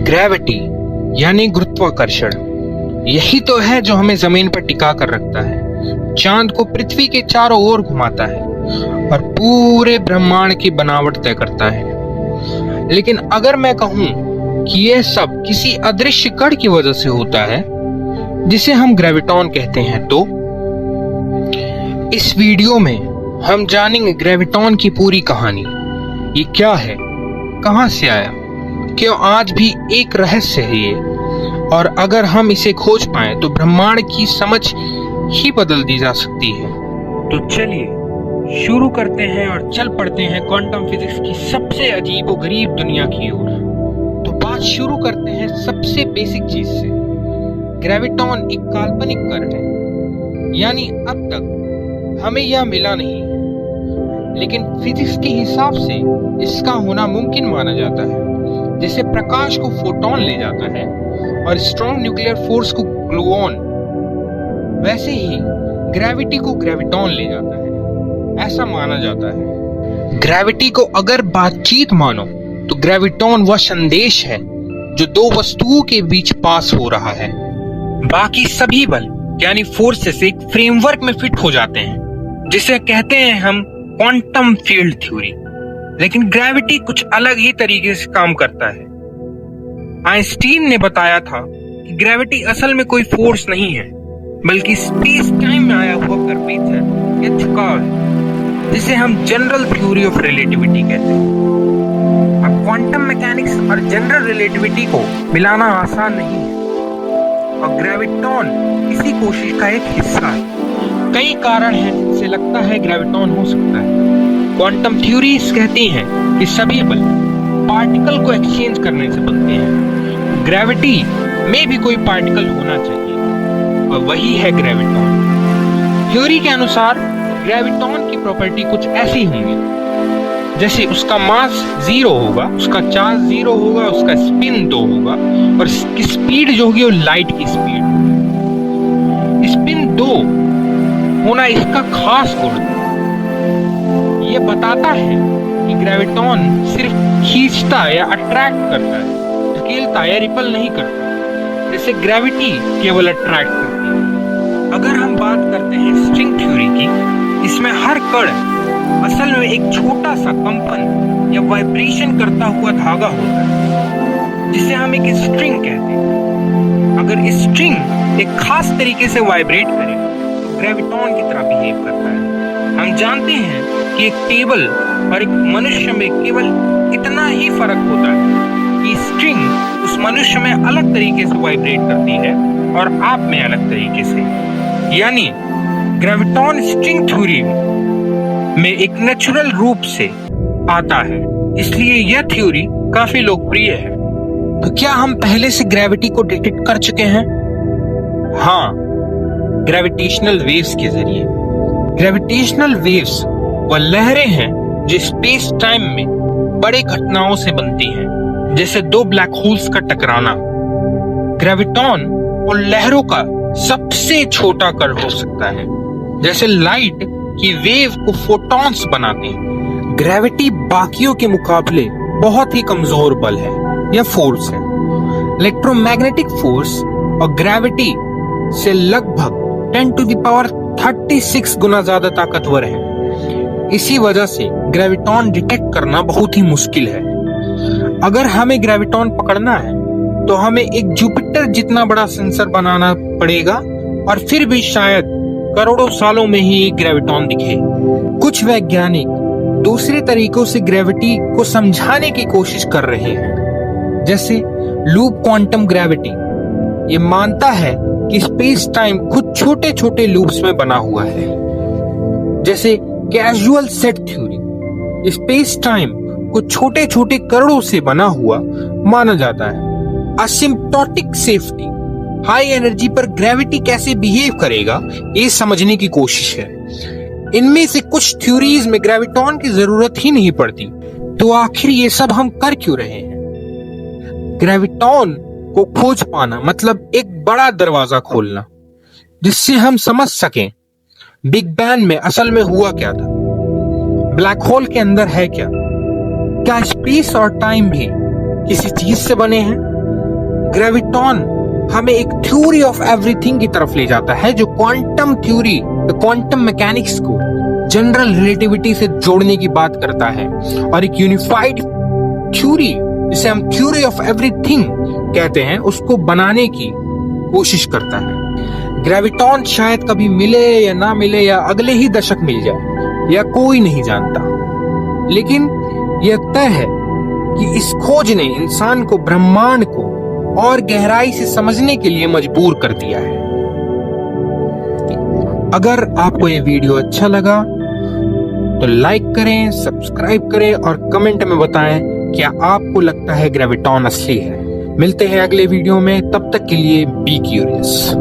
Gravity यानी गुरुत्वाकर्षण, यही तो है जो हमें जमीन पर टिका कर रखता है, चांद को पृथ्वी के चारों ओर घुमाता है और पूरे ब्रह्मांड की बनावट तय करता है। लेकिन अगर मैं कहूं कि यह सब किसी अदृश्य कण की वजह से होता है जिसे हम ग्रेविटॉन कहते हैं, तो इस वीडियो में हम जानेंगे ग्रेविटॉन की पूरी कहानी। ये क्या है, कहां से आया, क्यों आज भी एक रहस्य है ये, और अगर हम इसे खोज पाए तो ब्रह्मांड की समझ ही बदल दी जा सकती है। तो चलिए शुरू करते हैं और चल पड़ते हैं क्वांटम फिजिक्स की सबसे अजीबोगरीब दुनिया की ओर। तो बात शुरू करते हैं सबसे बेसिक चीज से। ग्रेविटॉन एक काल्पनिक कण है, यानी अब तक हमें यह मिला नहीं है, लेकिन फिजिक्स के हिसाब से इसका होना मुमकिन माना जाता है। जैसे प्रकाश को फोटॉन ले जाता है और स्ट्रॉन्ग न्यूक्लियर फोर्स को ग्लूऑन, वैसे ही ग्रेविटी को ग्रेविटॉन ले जाता है, ऐसा माना जाता है। ग्रेविटी को अगर बातचीत मानो तो ग्रेविटॉन वह संदेश है जो दो वस्तुओं के बीच पास हो रहा है। बाकी सभी बल यानी फोर्सेस एक फ्रेमवर्क में फिट हो जाते हैं, जिसे कहते हैं हम क्वांटम फील्ड थ्योरी। लेकिन ग्रेविटी कुछ अलग ही तरीके से काम करता है। आइंस्टीन ने बताया था कि ग्रेविटी असल में कोई फोर्स नहीं है, बल्कि स्पेस टाइम में आया हुआ कर्वेचर या झुकाव है, जिसे हम जनरल थ्योरी ऑफ रिलेटिविटी कहते हैं। अब क्वांटम मैकेनिक्स और जनरल रिलेटिविटी को मिलाना आसान नहीं है, और ग्रेविटॉन इसी कोशिश का एक हिस्सा है। कई कारण हैं जिनसे लगता है ग्रेविटॉन हो सकता है। क्वांटम थ्योरीज कहती हैं कि सभी बल पार्टिकल को एक्सचेंज करने से बनते हैं। ग्रेविटी में भी कोई पार्टिकल होना चाहिए, और वही है ग्रेविटॉन। थ्योरी के अनुसार ग्रेविटॉन की प्रॉपर्टी कुछ ऐसी होंगी, जैसे उसका मास 0 होगा, उसका चार्ज 0 होगा, उसका स्पिन 2 होगा, और इसकी स्पीड जो होगी वो लाइट की स्पीड होगी। स्पिन 2 होना इसका खास गुण है। ये बताता है कि ग्रेविटॉन सिर्फ खींचता या अट्रैक्ट करता है, धकेलता या रिपल नहीं करता, जैसे ग्रेविटी केवल अट्रैक्ट करती है। अगर हम बात करते हैं स्ट्रिंग थ्योरी की, इसमें हर कण असल में एक छोटा सा कंपन या वाइब्रेशन करता हुआ धागा होता है, जिसे हम एक स्ट्रिंग कहते हैं। अगर स्ट्रिंग एक खास तरीके से वाइब्रेट करे तो ग्रेविटॉन की तरह बिहेव करता है। हम जानते हैं कि एक टेबल और एक मनुष्य में केवल इतना ही फर्क होता है कि स्ट्रिंग उस मनुष्य में अलग तरीके से वाइब्रेट करती है और आप में अलग तरीके से। यानी ग्रेविटॉन स्ट्रिंग थ्योरी में एक नेचुरल रूप से आता है, इसलिए यह थ्योरी काफी लोकप्रिय है। तो क्या हम पहले से ग्रेविटी को डिटेक्ट कर चुके हैं? हाँ, ग्रेविटेशनल वेव्स के जरिए। ग्रेविटेशनल वेव्स वह लहरें हैं जो स्पेस टाइम में बड़े घटनाओं से बनती हैं, जैसे दो ब्लैक होल्स का टकराना। ग्रेविटॉन उन लहरों का सबसे छोटा कण हो सकता है, जैसे लाइट की वेव को फोटॉन्स बनाते हैं। ग्रेविटी बाकियों के मुकाबले बहुत ही कमजोर बल है या फोर्स है। इलेक्ट्रोमैग्नेटिक फोर्स और ग्रेविटी से लगभग 10⁻36 गुना ज्यादा ताकतवर है। इसी वजह से ग्रेविटॉन डिटेक्ट करना बहुत ही मुश्किल है। अगर हमें ग्रेविटॉन पकड़ना है तो हमें एक जुपिटर जितना बड़ा सेंसर बनाना पड़ेगा, और फिर भी शायद करोड़ों सालों में ही ग्रेविटॉन दिखे। कुछ वैज्ञानिक दूसरे तरीकों से ग्रेविटी को समझाने की कोशिश कर रहे हैं, जैसे लूप क्वांटम ग्रेविटी। ये मानता है कि स्पेस टाइम खुद छोटे छोटे लूप्स में बना हुआ है, जैसे casual set theory. Space time को छोटे छोटे कणों से बना हुआ माना जाता है। असिम्प्टोटिक सेफ्टी, हाई एनर्जी पर ग्रेविटी कैसे बिहेव करेगा, ये समझने की कोशिश है। इनमें से कुछ थ्योरीज में ग्रेविटॉन की जरूरत ही नहीं पड़ती, तो आखिर ये सब हम कर क्यों रहे हैं? ग्रेविटॉन को खोज पाना मतलब एक बड़ा दरवाजा खोलना, जिससे हम समझ सकें बिग बैंग में असल में हुआ क्या था, ब्लैक होल के अंदर है क्या स्पेस और टाइम भी किसी चीज से बने हैं, ग्रेविटॉन हमें एक थ्योरी ऑफ एवरीथिंग की तरफ ले जाता है, जो क्वांटम थ्योरी, क्वांटम मैकेनिक्स को जनरल रिलेटिविटी से जोड़ने की बात करता है, और एक यूनिफाइड थ्योरी जिसे हम थ्योरी ऑफ एवरीथिंग कहते हैं उसको बनाने की कोशिश करता है। ग्रेविटॉन शायद कभी मिले या ना मिले, या अगले ही दशक मिल जाए, या कोई नहीं जानता, लेकिन यह तय है कि इस खोज ने इंसान को ब्रह्मांड को और गहराई से समझने के लिए मजबूर कर दिया है। अगर आपको ये वीडियो अच्छा लगा तो लाइक करें, सब्सक्राइब करें और कमेंट में बताएं क्या आपको लगता है ग्रेविटॉन असली है। मिलते हैं अगले वीडियो में, तब तक के लिए बी क्यूरियस।